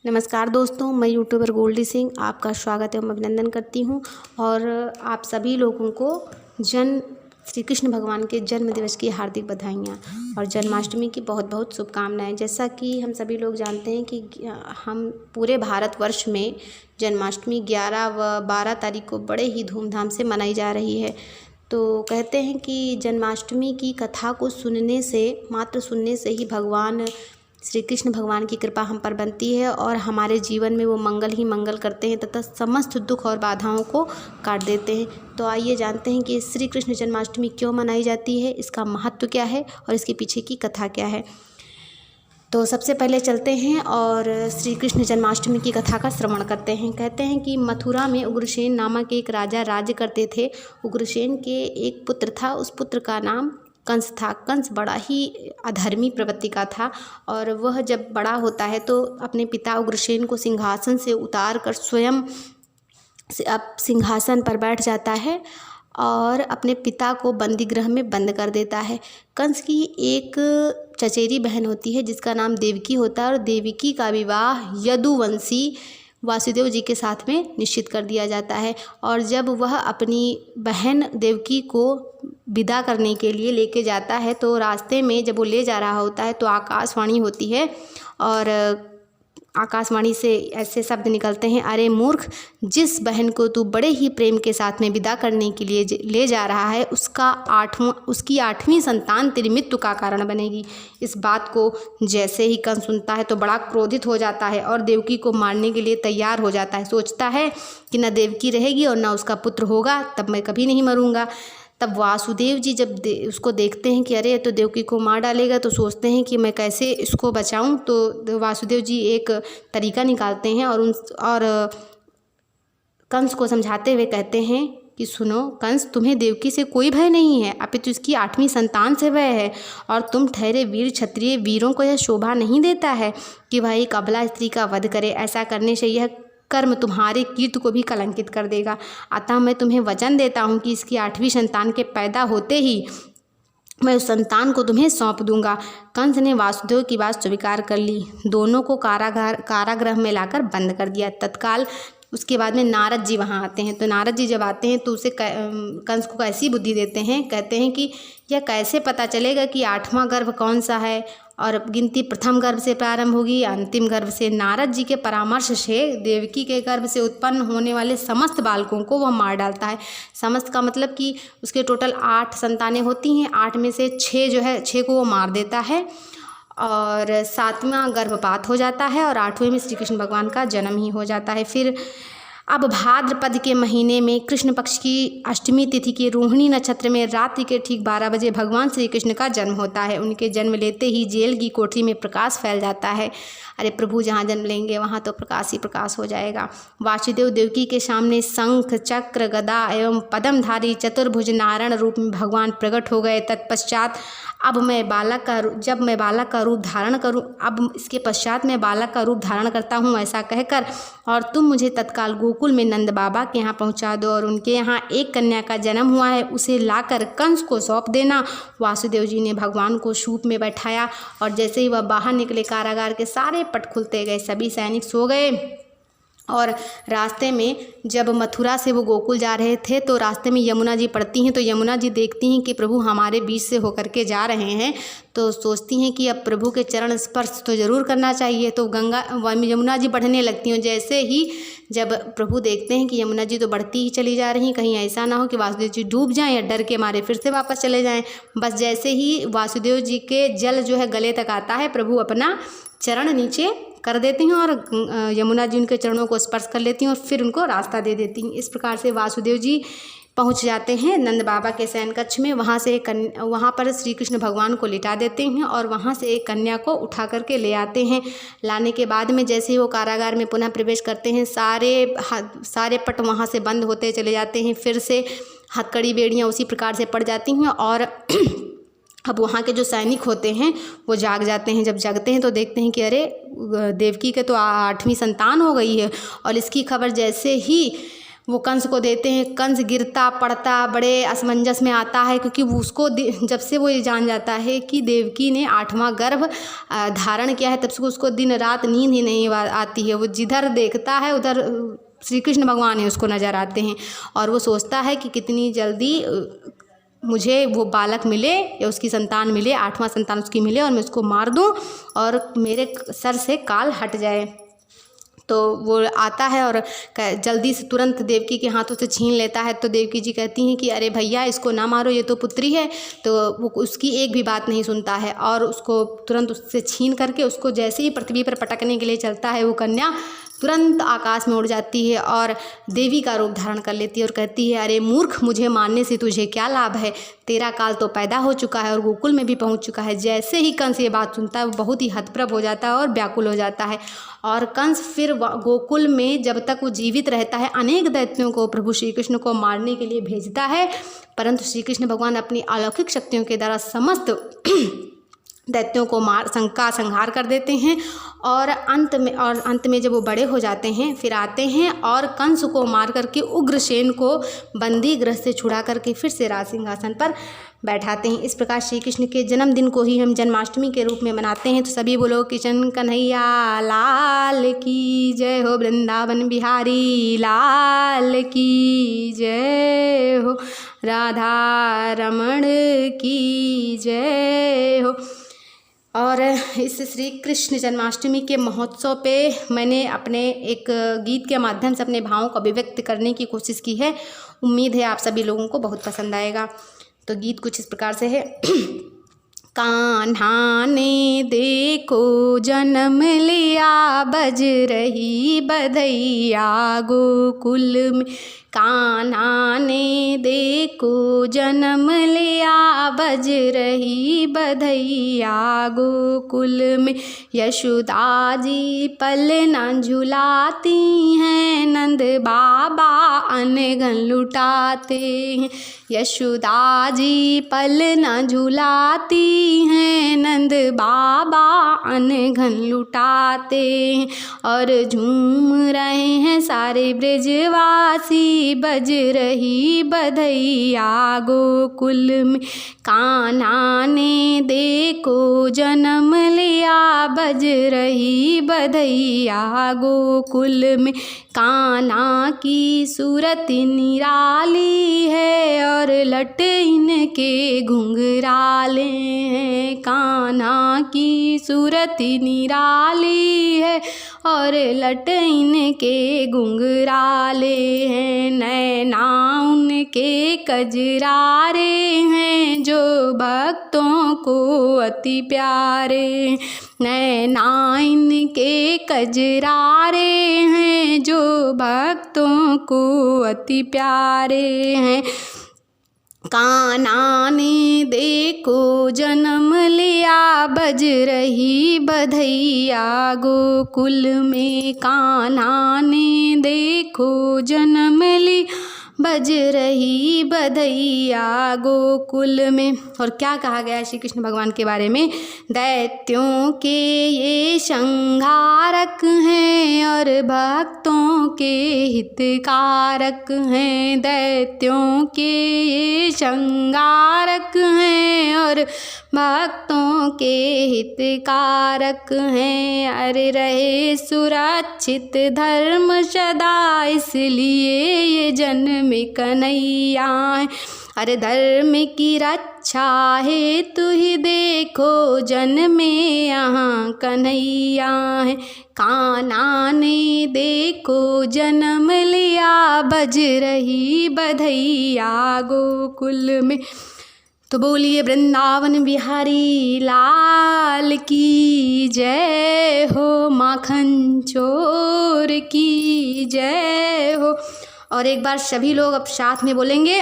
नमस्कार दोस्तों, मैं यूट्यूबर गोल्डी सिंह आपका स्वागत एवं अभिनंदन करती हूं और आप सभी लोगों को श्री कृष्ण भगवान के जन्म दिवस की हार्दिक बधाइयाँ और जन्माष्टमी की बहुत बहुत शुभकामनाएं। जैसा कि हम सभी लोग जानते हैं कि हम पूरे भारतवर्ष में जन्माष्टमी 11 व 12 तारीख को बड़े ही धूमधाम से मनाई जा रही है। तो कहते हैं कि जन्माष्टमी की कथा को मात्र सुनने से ही भगवान श्री कृष्ण भगवान की कृपा हम पर बनती है और हमारे जीवन में वो मंगल ही मंगल करते हैं तथा समस्त दुख और बाधाओं को काट देते हैं। तो आइए जानते हैं कि श्री कृष्ण जन्माष्टमी क्यों मनाई जाती है, इसका महत्व क्या है और इसके पीछे की कथा क्या है। तो सबसे पहले चलते हैं और श्री कृष्ण जन्माष्टमी की कथा का श्रवण करते हैं। कहते हैं कि मथुरा में उग्रसेन नामक एक राजा राज्य करते थे। उग्रसेन के एक पुत्र था, उस पुत्र का नाम कंस था। कंस बड़ा ही अधर्मी प्रवृत्ति का था और वह जब बड़ा होता है तो अपने पिता उग्रसेन को सिंहासन से उतार कर स्वयं अब सिंहासन पर बैठ जाता है और अपने पिता को बंदी गृह में बंद कर देता है। कंस की एक चचेरी बहन होती है जिसका नाम देवकी होता है और देवकी का विवाह यदुवंशी वासुदेव जी के साथ में निश्चित कर दिया जाता है। और जब वह अपनी बहन देवकी को विदा करने के लिए लेके जाता है तो रास्ते में जब वो ले जा रहा होता है तो आकाशवाणी होती है और आकाशवाणी से ऐसे शब्द निकलते हैं, अरे मूर्ख, जिस बहन को तू बड़े ही प्रेम के साथ में विदा करने के लिए ले जा रहा है उसकी आठवीं संतान तेरी मृत्यु का कारण बनेगी। इस बात को जैसे ही कंस सुनता है तो बड़ा क्रोधित हो जाता है और देवकी को मारने के लिए तैयार हो जाता है। सोचता है कि न देवकी रहेगी और न उसका पुत्र होगा, तब मैं कभी नहीं मरूंगा। तब वासुदेव जी जब उसको देखते हैं कि अरे तो देवकी को मार डालेगा, तो सोचते हैं कि मैं कैसे इसको बचाऊं। तो वासुदेव जी एक तरीका निकालते हैं और कंस को समझाते हुए कहते हैं कि सुनो कंस, तुम्हें देवकी से कोई भय नहीं है, अपितु इसकी आठवीं संतान से भय है। और तुम ठहरे वीर क्षत्रिय वीरों को यह शोभा नहीं देता है कि वह एक अबला स्त्री का वध करे। ऐसा करने से यह कर्म तुम्हारे कीर्ति को भी कलंकित कर देगा। अतः मैं तुम्हें वचन देता हूँ कि इसकी आठवीं संतान के पैदा होते ही मैं उस संतान को तुम्हें सौंप दूंगा। कंस ने वासुदेव की बात स्वीकार कर ली। दोनों को कारागृह में लाकर बंद कर दिया। तत्काल उसके बाद में नारद जी वहाँ आते हैं। तो नारद जी जब आते हैं तो उसे कंस को ऐसी बुद्धि देते हैं, कहते हैं कि यह कैसे पता चलेगा कि आठवां गर्भ कौन सा है और गिनती प्रथम गर्भ से प्रारंभ होगी या अंतिम गर्भ से। नारद जी के परामर्श से देवकी के गर्भ से उत्पन्न होने वाले समस्त बालकों को वह मार डालता है। समस्त का मतलब कि उसके टोटल 8 संतानें होती हैं, 8 में से 6 को वो मार देता है और 7वां गर्भपात हो जाता है और 8वें में श्री कृष्ण भगवान का जन्म ही हो जाता है। फिर अब भाद्रपद के महीने में कृष्ण पक्ष की अष्टमी तिथि के रोहिणी नक्षत्र में रात्रि के ठीक 12 बजे भगवान श्री कृष्ण का जन्म होता है। उनके जन्म लेते ही जेल की कोठरी में प्रकाश फैल जाता है। अरे प्रभु जहाँ जन्म लेंगे वहाँ तो प्रकाश ही प्रकाश हो जाएगा। वासुदेव देवकी के सामने शंख चक्र गदा एवं पद्मधारी चतुर्भुज नारायण रूप में भगवान प्रकट हो गए। तत्पश्चात जब मैं बालक का रूप धारण करूं, अब इसके पश्चात मैं बालक का रूप धारण करता हूं, ऐसा कहकर और तुम मुझे तत्काल गोकुल में नंद बाबा के यहाँ पहुंचा दो और उनके यहाँ एक कन्या का जन्म हुआ है, उसे लाकर कंस को सौंप देना। वासुदेव जी ने भगवान को सूप में बैठाया और जैसे ही वह बाहर निकले कारागार के सारे पट खुलते गए, सभी सैनिक सो गए। और रास्ते में जब मथुरा से वो गोकुल जा रहे थे तो रास्ते में यमुना जी पड़ती हैं। तो यमुना जी देखती हैं कि प्रभु हमारे बीच से होकर के जा रहे हैं, तो सोचती हैं कि अब प्रभु के चरण स्पर्श तो ज़रूर करना चाहिए। तो यमुना जी बढ़ने लगती हैं। जैसे ही जब प्रभु देखते हैं कि यमुना जी तो बढ़ती ही चली जा रही, कहीं ऐसा ना हो कि वासुदेव जी डूब जाएं या डर के मारे फिर से वापस चले जाएं। बस जैसे ही वासुदेव जी के जल जो है गले तक आता है, प्रभु अपना चरण नीचे कर देती हैं और यमुना जी उनके चरणों को स्पर्श कर लेती हैं और फिर उनको रास्ता दे देती हैं। इस प्रकार से वासुदेव जी पहुंच जाते हैं नंद बाबा के शयन कक्ष में। वहाँ पर श्री कृष्ण भगवान को लिटा देते हैं और वहाँ से एक कन्या को उठा करके ले आते हैं। लाने के बाद में जैसे ही वो कारागार में पुनः प्रवेश करते हैं, सारे पट वहाँ से बंद होते चले जाते हैं। फिर से हथकड़ी बेड़ियाँ उसी प्रकार से पड़ जाती हैं और अब वहाँ के जो सैनिक होते हैं वो जाग जाते हैं। जब जागते हैं तो देखते हैं कि अरे देवकी के तो 8वीं संतान हो गई है और इसकी खबर जैसे ही वो कंस को देते हैं। कंस गिरता पड़ता बड़े असमंजस में आता है, क्योंकि उसको जब से वो ये जान जाता है कि देवकी ने 8वां गर्भ धारण किया है, तब से उसको दिन रात नींद ही नहीं आती है। वो जिधर देखता है उधर श्री कृष्ण भगवान ही उसको नज़र आते हैं, और वो सोचता है कि कितनी जल्दी मुझे वो बालक मिले या उसकी संतान मिले, 8वां संतान उसकी मिले, और मैं उसको मार दूं और मेरे सर से काल हट जाए। तो वो आता है और जल्दी से तुरंत देवकी के हाथों से छीन लेता है। तो देवकी जी कहती हैं कि अरे भैया इसको ना मारो, ये तो पुत्री है। तो वो उसकी एक भी बात नहीं सुनता है और उसको तुरंत उससे छीन करके उसको जैसे ही पृथ्वी पर पटकने के लिए चलता है, वो कन्या तुरंत आकाश में उड़ जाती है और देवी का रूप धारण कर लेती है और कहती है, अरे मूर्ख, मुझे मारने से तुझे क्या लाभ है, तेरा काल तो पैदा हो चुका है और गोकुल में भी पहुंच चुका है। जैसे ही कंस ये बात सुनता है वो बहुत ही हतप्रभ हो जाता है और व्याकुल हो जाता है। और कंस फिर गोकुल में जब तक वो जीवित रहता है अनेक दैत्यों को प्रभु श्री कृष्ण को मारने के लिए भेजता है, परंतु श्री कृष्ण भगवान अपनी अलौकिक शक्तियों के द्वारा समस्त दैत्यों को संहार कर देते हैं। और अंत में जब वो बड़े हो जाते हैं फिर आते हैं और कंस को मार करके उग्रसेन को बंदी गृह से छुड़ा करके फिर से राज सिंहासन पर बैठाते हैं। इस प्रकार श्री कृष्ण के जन्मदिन को ही हम जन्माष्टमी के रूप में मनाते हैं। तो सभी बोलो कृष्ण कन्हैया लाल की जय हो, वृंदावन बिहारी लाल की जय हो, राधा रमण की जय हो। और इस श्री कृष्ण जन्माष्टमी के महोत्सव पे मैंने अपने एक गीत के माध्यम से अपने भावों को अभिव्यक्त करने की कोशिश की है। उम्मीद है आप सभी लोगों को बहुत पसंद आएगा। तो गीत कुछ इस प्रकार से है। कान्हा ने देखो जन्म लिया, बज रही बधैया गोकुल में। कान्हा ने देखो जन्म लिया, बज रही बधैया गोकुल में। यशोदा जी पलना झुलाती हैं, नंद बाबा अनगन लुटाते हैं। यशोदा जी पलना झुलाती हैं, नंद बाबा अनघन लुटाते हैं। और झूम रहे हैं सारे ब्रजवासी, बज रही बधैया गोकुल में। कान्हा ने देखो जन्म लिया, बज रही बधैया गोकुल में। कान्हा की सूरत निराली है और लट इनके घुंघराले हैं। कान्हा की सूरत निराली है और लट इनके घुंघराले हैं। नैना उनके कजरारे हैं जो भक्तों को अति प्यारे। नैना इनके कजरारे हैं जो भक्तों को अति प्यारे हैं। कान्हा ने देखो जन्म लिया, बज रही बधैया गोकुल में। कान्हा ने देखो जन्म लिया, बज रही बधैया गोकुल में। और क्या कहा गया है श्री कृष्ण भगवान के बारे में? दैत्यों के ये संहारक हैं और भक्तों के हितकारक हैं। दैत्यों के ये संहारक हैं और भक्तों के हितकारक हैं। अरे रहे सुरक्षित धर्म सदा, इसलिए ये जन्म कन्हैया है। अरे धर्म की रक्षा है तू ही देखो, जन्मे यहाँ कन्हैया है। कान्हा ने देखो जन्म लिया, बज रही बधैया गोकुल में। तो बोलिए वृंदावन बिहारी लाल की जय हो, माखन चोर की जय हो। और एक बार सभी लोग अब साथ में बोलेंगे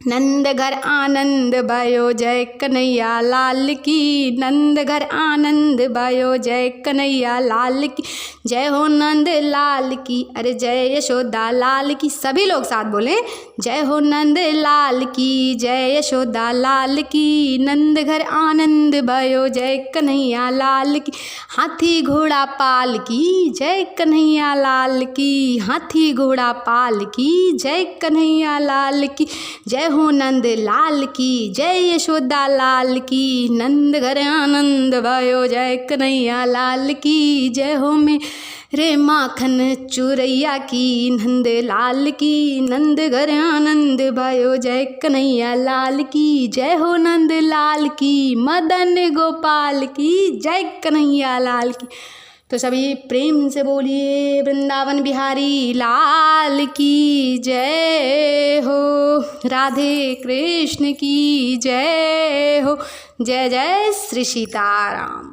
नंद घर आनंद भयो जय कन्हैया लाल की, नंद घर आनंद भयो जय कन्हैया लाल की, जय हो नंद लाल की, अरे जय यशोदा लाल की। सभी लोग साथ बोलें, जय हो नंद लाल की, जय यशोदा लाल की, नंद घर आनंद भयो जय कन्हैया लाल की, हाथी घोड़ा पाल की, जय कन्हैया लाल की, हाथी घोड़ा पाल की, जय कन्हैया लाल की, जय हो नंद लाल की, जय यशोदा लाल की, नंद घर आनंद भयो जय कन्हैया लाल की, जय हो मेरे माखन चुरैया की, नंद लाल की, नंद घर आनंद भयो जय कन्हैया लाल की, जय हो नंद लाल की, मदन गोपाल की, जय कन्हैया लाल की। तो सभी प्रेम से बोलिए वृंदावन बिहारी लाल की जय हो, राधे कृष्ण की जय हो, जय जय श्री सीताराम।